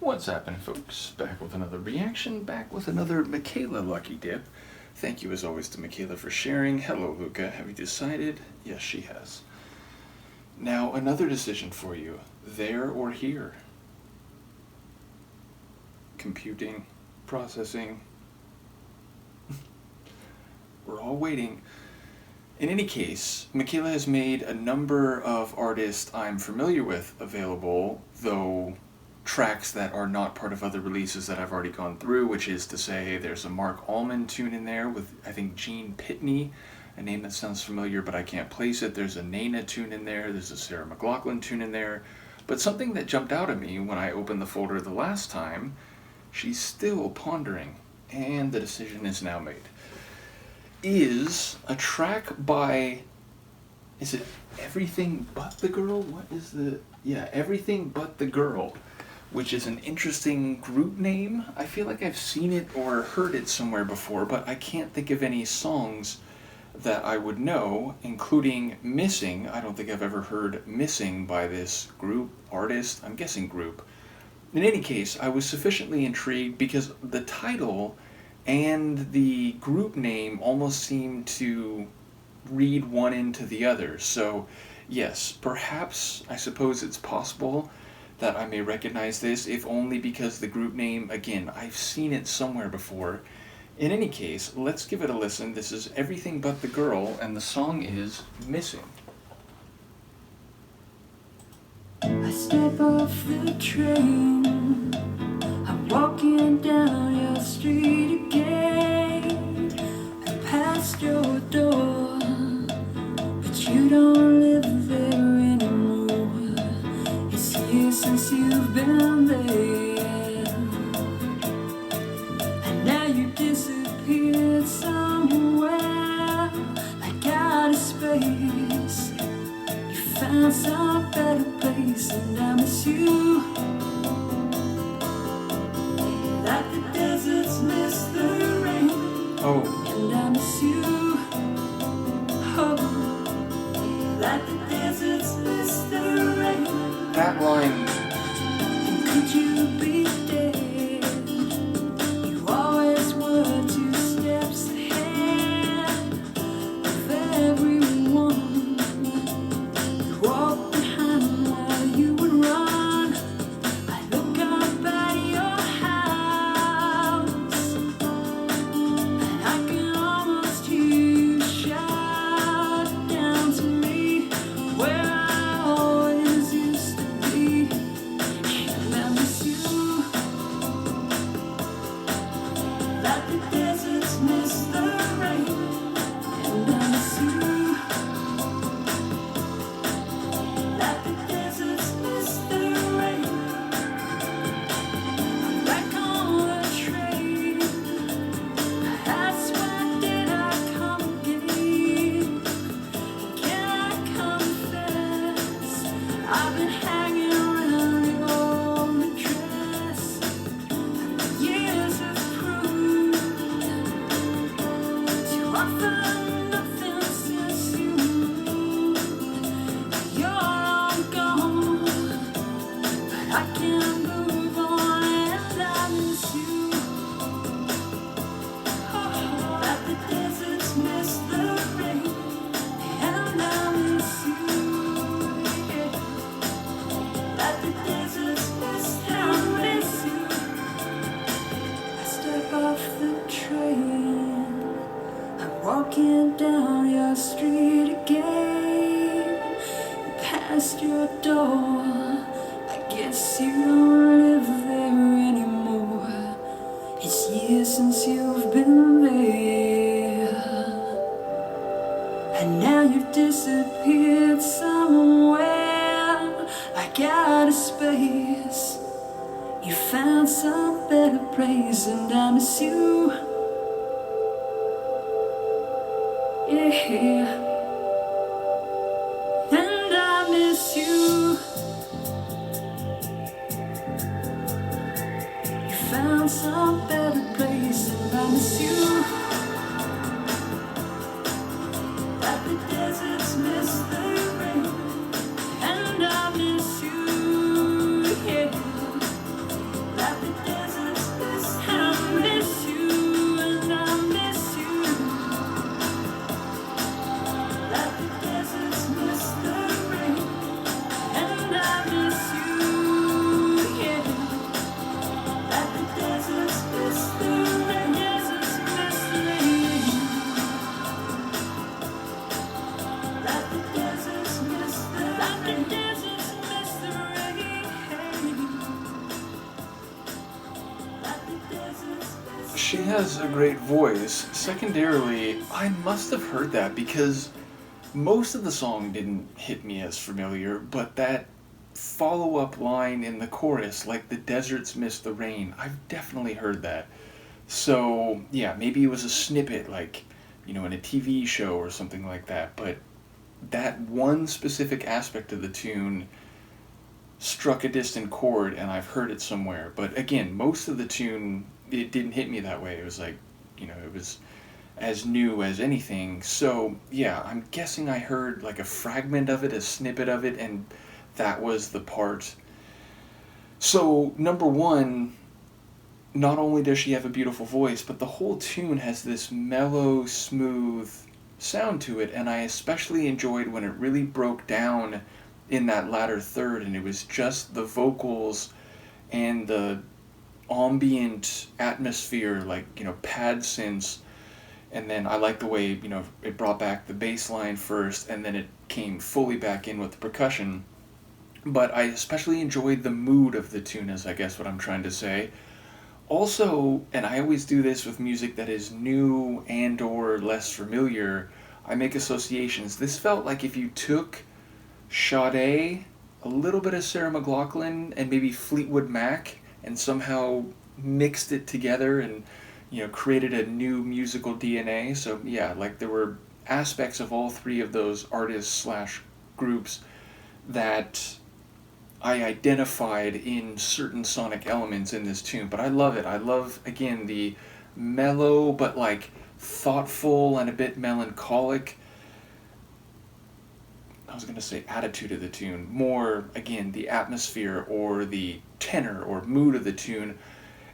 What's happening, folks? Back with another reaction, back with another Michaela Lucky Dip. Thank you as always to Michaela for sharing. Hello, Luca. Have you decided? Yes, she has. Now, another decision for you. There or here? Computing, processing. We're all waiting. In any case, Michaela has made a number of artists I'm familiar with available, though tracks that are not part of other releases that I've already gone through, which is to say there's a Mark Allman tune in there with, I think, Gene Pitney, a name that sounds familiar but I can't place it. There's a Nana tune in there, there's a Sarah McLachlan tune in there. But something that jumped out at me when I opened the folder the last time, she's still pondering, and the decision is now made, is a track by, is it Everything But the Girl? What is the, yeah, Everything But the Girl, which is an interesting group name. I feel like I've seen it or heard it somewhere before, but I can't think of any songs that I would know, including Missing. I don't think I've ever heard Missing by this group, artist, I'm guessing group. In any case, I was sufficiently intrigued because the title and the group name almost seem to read one into the other. So yes, perhaps, I suppose it's possible that I may recognize this, if only because the group name, again, I've seen it somewhere before. In any case, let's give it a listen. This is Everything But the Girl, and the song is Missing. I step off the train, I'm walking down your street again, I passed your door, but you don't live there anymore. It's years since you've been there, and now you disappeared somewhere, like out of space. You found some better place, and I miss you, like the deserts miss the rain. Oh, And I miss you, oh, like the deserts miss the rain. that line, And could you be dead? You always were 2 steps ahead of everyone. You walk behind while you would run. I look up at your house, and I can almost hear you shout down to me, where I always used to be. And I miss you, like the deserts miss the rain. And I miss you, like the deserts miss the rain. I'm back on the train, that's why did I come again? Can I confess, I've been hanging around your address, and the years have proved to offer nothing since you moved. You're all gone, but I can't move on, and I miss you. Oh, like the deserts miss the rain, and I miss you. Yeah. Like the deserts miss the rain. I step off the train, I'm walking down your street again, past your door. I guess you don't live there anymore. It's years since you've been there, and now you've disappeared somewhere, like out of space. You found some better place, and I miss you. Yeah, and I miss you. You found some better place, and I miss you. Like the deserts miss the rain, and I miss you. Yeah. She has a great voice. Secondarily, I must have heard that because most of the song didn't hit me as familiar, but that follow-up line in the chorus, like the deserts miss the rain, I've definitely heard that. So, yeah, maybe it was a snippet, like, in a TV show or something like that, but that one specific aspect of the tune struck a distant chord and I've heard it somewhere. But again, most of the tune, it didn't hit me that way. It was like, it was as new as anything. So, yeah, I'm guessing I heard like a fragment of it, a snippet of it, and that was the part. So, number one, not only does she have a beautiful voice, but the whole tune has this mellow, smooth sound to it, and I especially enjoyed when it really broke down in that latter third, and it was just the vocals and the ambient atmosphere, like, pad synths, and then I like the way, it brought back the bass line first, and then it came fully back in with the percussion. But I especially enjoyed the mood of the tune, is I guess what I'm trying to say. Also, and I always do this with music that is new and or less familiar, I make associations. This felt like if you took Sade, a little bit of Sarah McLachlan, and maybe Fleetwood Mac, and somehow mixed it together and, created a new musical DNA. So yeah, like there were aspects of all three of those artists slash groups that I identified in certain sonic elements in this tune, but I love it. I love, again, the mellow but like thoughtful and a bit melancholic, I was going to say attitude of the tune. More, again, the atmosphere or the tenor or mood of the tune.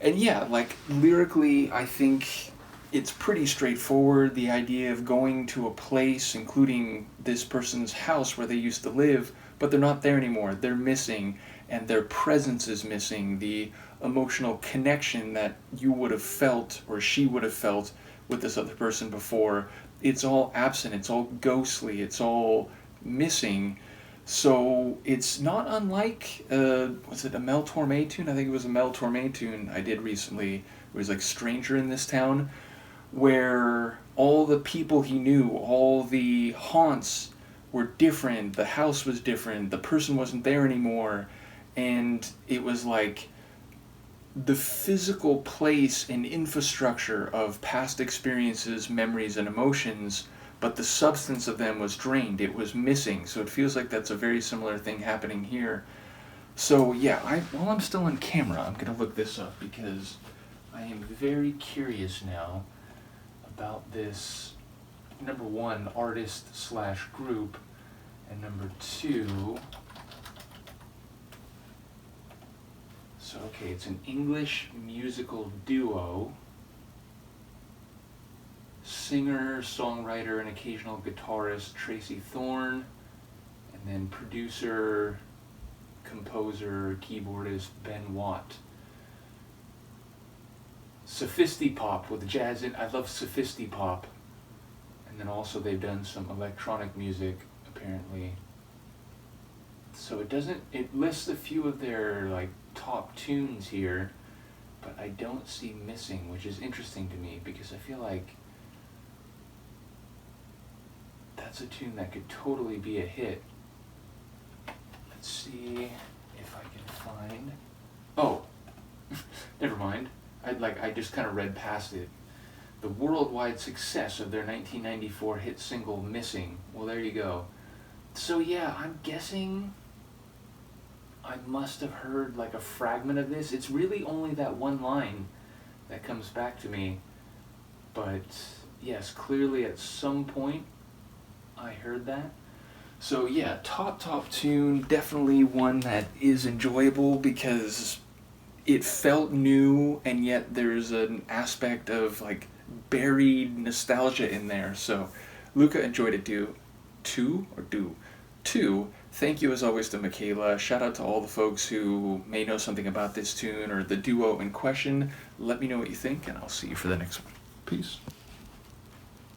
And yeah, like lyrically, I think it's pretty straightforward. The idea of going to a place, including this person's house where they used to live, but they're not there anymore. They're missing, and their presence is missing. The emotional connection that you would have felt, or she would have felt, with this other person before, it's all absent, it's all ghostly, it's all missing. So it's not unlike, was it a Mel Torme tune? I think it was a Mel Torme tune I did recently. It was like Stranger in This Town, where all the people he knew, all the haunts were different, the house was different, the person wasn't there anymore, and it was like the physical place and infrastructure of past experiences, memories, and emotions, but the substance of them was drained, it was missing. So it feels like that's a very similar thing happening here. So yeah, while I'm still on camera, I'm going to look this up because I am very curious now about this, number one, artist slash group, and number two, so okay, it's an English musical duo, singer, songwriter, and occasional guitarist Tracy Thorn, and then producer, composer, keyboardist Ben Watt. Sophisti-pop with jazz in. I love sophisti-pop. And then also they've done some electronic music, apparently. So it lists a few of their like top tunes here, but I don't see Missing, which is interesting to me because I feel like that's a tune that could totally be a hit. Let's see if I can find. Oh, never mind. I just kind of read past it. The worldwide success of their 1994 hit single Missing. Well, there you go. So yeah, I'm guessing I must have heard like a fragment of this. It's really only that one line that comes back to me. But yes, clearly at some point I heard that. So yeah, top tune, definitely one that is enjoyable because it felt new, and yet there's an aspect of like buried nostalgia in there. So Luca enjoyed it too. Thank you as always to Michaela. Shout out to all the folks who may know something about this tune or the duo in question. Let me know what you think, and I'll see you for the next one. Peace.